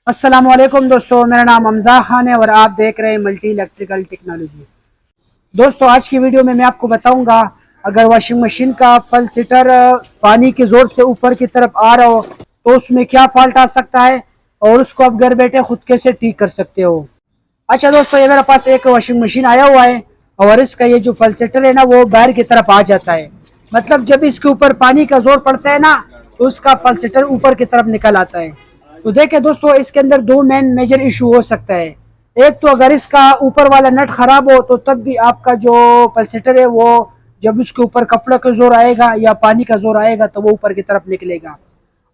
अस्सलाम वालेकुम दोस्तों, मेरा नाम हमजा खान है और आप देख रहे हैं मल्टी इलेक्ट्रिकल टेक्नोलॉजी। दोस्तों, आज की वीडियो में मैं आपको बताऊंगा, अगर वॉशिंग मशीन का फल सीटर पानी के जोर से ऊपर की तरफ आ रहा हो तो उसमें क्या फॉल्ट आ सकता है और उसको आप घर बैठे खुद कैसे ठीक कर सकते हो। अच्छा दोस्तों, ये मेरे पास एक वॉशिंग मशीन आया हुआ है और इसका ये जो फल सीटर है ना, वो बाहर की तरफ आ जाता है। मतलब जब इसके ऊपर पानी का जोर पड़ता है ना, तो उसका फल सीटर ऊपर की तरफ निकल आता है। तो देखें दोस्तों, इसके अंदर दो मेजर इशू हो सकता है। एक तो अगर इसका ऊपर वाला नट खराब हो तो तब भी आपका जो पल्सेटर है वो जब उसके ऊपर कपड़ों का जोर आएगा या पानी का जोर आएगा तो वो ऊपर की तरफ निकलेगा।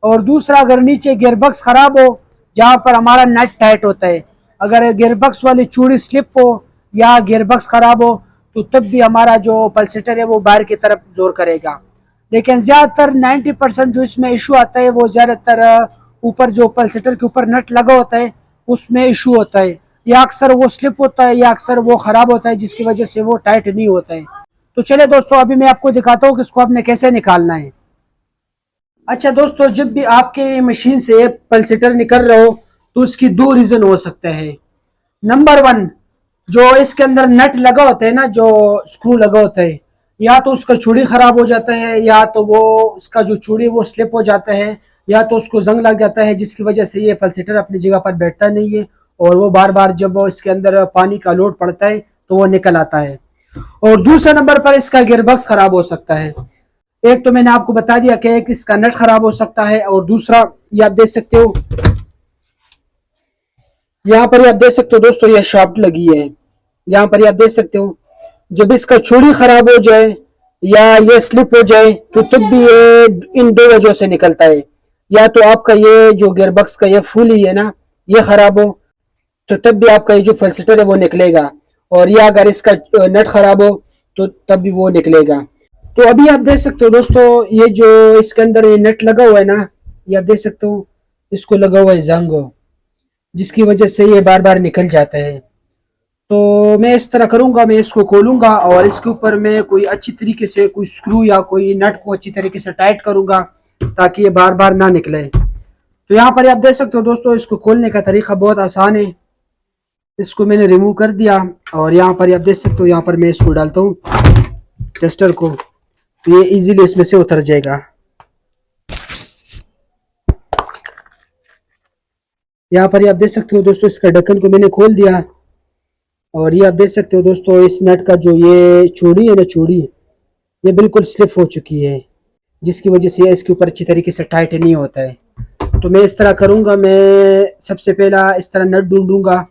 और दूसरा, अगर नीचे गियरबॉक्स खराब हो जहाँ पर हमारा नट टाइट होता है, अगर गियरबॉक्स वाली चूड़ी स्लिप हो या गियरबॉक्स खराब हो तो तब भी हमारा जो पल्सेटर है वो बाहर की तरफ जोर करेगा। लेकिन ज्यादातर 90% जो इसमें इशू आता है वो ज्यादातर ऊपर जो पल्सेटर के ऊपर नट लगा होता है उसमें इशू होता है, या अक्सर वो स्लिप होता है या अक्सर वो खराब होता है जिसकी वजह से वो टाइट नहीं होता है। तो चले दोस्तों, अभी मैं आपको दिखाता हूँ कि इसको आपने कैसे निकालना है। अच्छा दोस्तों, जब भी आपके मशीन से पल्सेटर निकल रहा हो तो उसकी दो रीजन हो सकते हैं। नंबर वन, जो इसके अंदर नट लगा होता है ना, जो स्क्रू लगा होता है, या तो उसका चूड़ी खराब हो जाता है या तो वो उसका जो चूड़ी वो स्लिप हो जाता है या तो उसको जंग लग जाता है जिसकी वजह से ये पल्सेटर अपनी जगह पर बैठता नहीं है और वो बार बार जब वो इसके अंदर पानी का लोड पड़ता है तो वो निकल आता है। और दूसरे नंबर पर इसका गियरबॉक्स खराब हो सकता है। एक तो मैंने आपको बता दिया कि एक इसका नट खराब हो सकता है और दूसरा, ये आप देख सकते हो, यहाँ पर आप देख सकते हो दोस्तों, ये शाफ्ट लगी है। यहाँ पर आप देख सकते हो, जब इसका चूड़ी खराब हो जाए या ये स्लिप हो जाए तो तब भी ये इन दो वजहों से निकलता है। या तो आपका ये जो गियरबॉक्स का ये फुल ही है ना, ये खराब हो तो तब भी आपका ये जो फलसेटर है वो निकलेगा, और या अगर इसका नट खराब हो तो तब भी वो निकलेगा। तो अभी आप देख सकते हो दोस्तों, ये जो इसके अंदर ये नट लगा हुआ है ना, ये आप देख सकते हो, इसको लगा हुआ है जंग, जिसकी वजह से ये बार बार निकल जाता है। तो मैं इस तरह करूंगा, मैं इसको खोलूंगा और इसके ऊपर मैं कोई अच्छी तरीके से कोई स्क्रू या कोई नट को अच्छी तरीके से टाइट करूंगा ताकि ये बार बार ना निकले। तो यहाँ पर आप देख सकते हो दोस्तों, इसको खोलने का तरीका बहुत आसान है। इसको मैंने रिमूव कर दिया और यहाँ पर आप देख सकते हो, यहाँ पर मैं इसको डालता हूँ टेस्टर को, तो ये इजीली इसमें से उतर जाएगा। यहाँ पर आप देख सकते हो दोस्तों, इसका ढक्कन को मैंने खोल दिया और ये आप देख सकते हो दोस्तों, इस नट का जो ये चूड़ी है ना, चूड़ी ये बिल्कुल स्लिप हो चुकी है जिसकी वजह से इसके ऊपर अच्छी तरीके से टाइट नहीं होता है। तो मैं इस तरह करूँगा, मैं सबसे पहला इस तरह नट ढूंढूंगा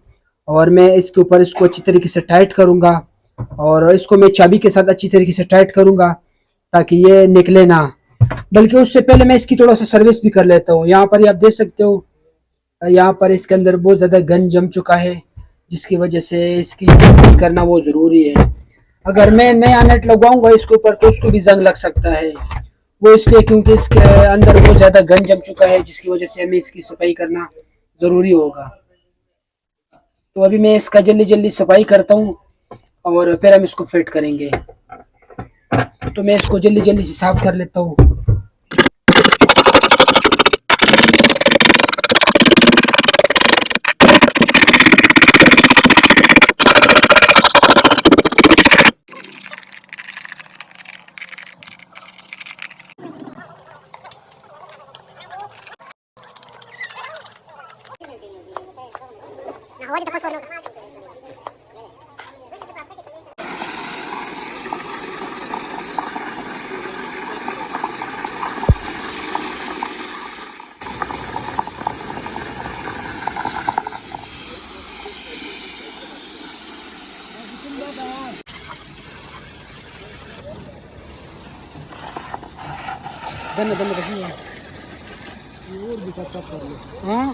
और मैं इसके ऊपर इसको अच्छी तरीके से टाइट करूँगा और इसको मैं चाबी के साथ अच्छी तरीके से टाइट करूँगा ताकि ये निकले ना। बल्कि उससे पहले मैं इसकी थोड़ा सा सर्विस भी कर लेता हूँ। यहाँ पर आप देख सकते हो, यहाँ पर इसके अंदर बहुत ज़्यादा गंद जम चुका है जिसकी वजह से इसकी ठीक करना वो ज़रूरी है। अगर मैं नया नेट लगाऊंगा इसके ऊपर तो उसको भी जंग लग सकता है, वो इसलिए क्योंकि इसके अंदर बहुत ज़्यादा गंद जम चुका है जिसकी वजह से हमें इसकी सफाई करना ज़रूरी होगा। तो अभी मैं इसका जल्दी जल्दी सफाई करता हूँ और फिर हम इसको फिट करेंगे। तो मैं इसको जल्दी जल्दी से साफ कर लेता हूँ। हाँ,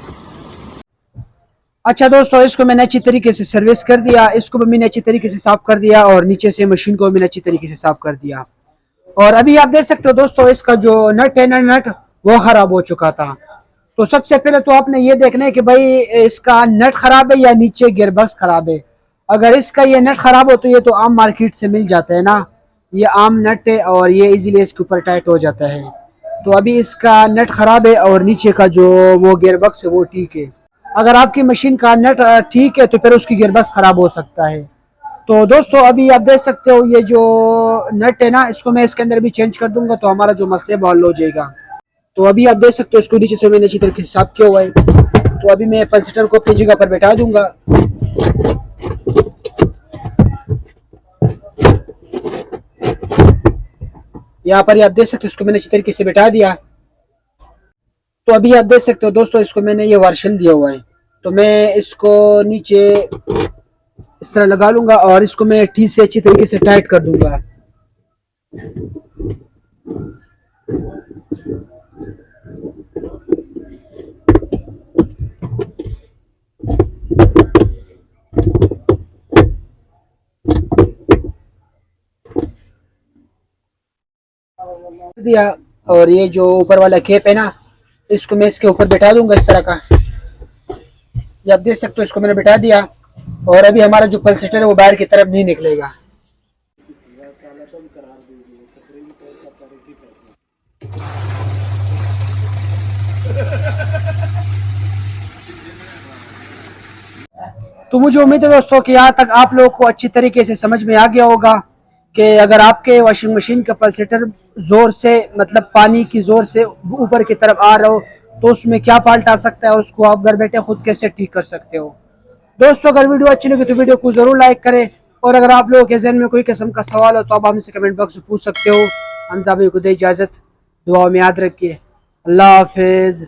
अच्छा दोस्तों, इसको मैंने अच्छी तरीके से सर्विस कर दिया, इसको भी मैंने अच्छी तरीके से साफ कर दिया और नीचे से मशीन को मैंने अच्छी तरीके से साफ कर दिया। और अभी आप देख सकते हो दोस्तों, इसका जो नट है ना, नट वो खराब हो चुका था। तो सबसे पहले तो आपने ये देखना है कि भाई इसका नट खराब है या नीचे गियरबॉक्स खराब है। अगर इसका ये नट खराब हो तो ये तो आम मार्केट से मिल जाता है ना, ये आम नट है और ये इजीली इसके ऊपर टाइट हो जाता है। तो अभी इसका नट खराब है और नीचे का जो वो गियरबॉक्स है वो ठीक है। अगर आपकी मशीन का नट ठीक है तो फिर उसकी गियरबॉक्स खराब हो सकता है। तो दोस्तों अभी आप देख सकते हो ये जो नट है ना, इसको मैं इसके अंदर भी चेंज कर दूंगा तो हमारा जो मसले वो हल हो जाएगा। तो अभी आप देख सकते हो इसको नीचे से मैंने अच्छी तरीके से साफ किया हुआ है। तो अभी मैं पल्सेटर को अपनी जगह पर बैठा दूंगा। यहाँ पर आप देख सकते हो इसको मैंने अच्छी तरीके से बैठा दिया। तो अभी आप देख सकते हो दोस्तों, इसको मैंने ये वार्शल दिया हुआ है। तो मैं इसको नीचे इस तरह लगा लूंगा और इसको मैं ठीक से अच्छी तरीके से टाइट कर दूंगा। दिया। और ये जो ऊपर वाला केप है ना, इसको मैं इसके ऊपर बैठा दूंगा इस तरह का। ये आप देख सकते हो इसको मैंने बैठा दिया। और अभी हमारा जो पल्सेटर है वो बाहर की तरफ नहीं निकलेगा। तो मुझे उम्मीद है दोस्तों कि यहाँ तक आप लोगों को अच्छी तरीके से समझ में आ गया होगा कि अगर आपके वॉशिंग मशीन का पल्सेटर जोर से, मतलब पानी की जोर से ऊपर की तरफ आ रहा हो तो उसमें क्या फॉल्ट आ सकता है, उसको आप घर बैठे खुद कैसे ठीक कर सकते हो। दोस्तों अगर वीडियो अच्छी लगी तो वीडियो को जरूर लाइक करें। और अगर आप लोगों के जहन में कोई किस्म का सवाल हो तो आप हमसे कमेंट बॉक्स में पूछ सकते हो। हमजा भाई को दे इजाज़त, दुआ में याद रखिए। अल्लाह हाफिज़।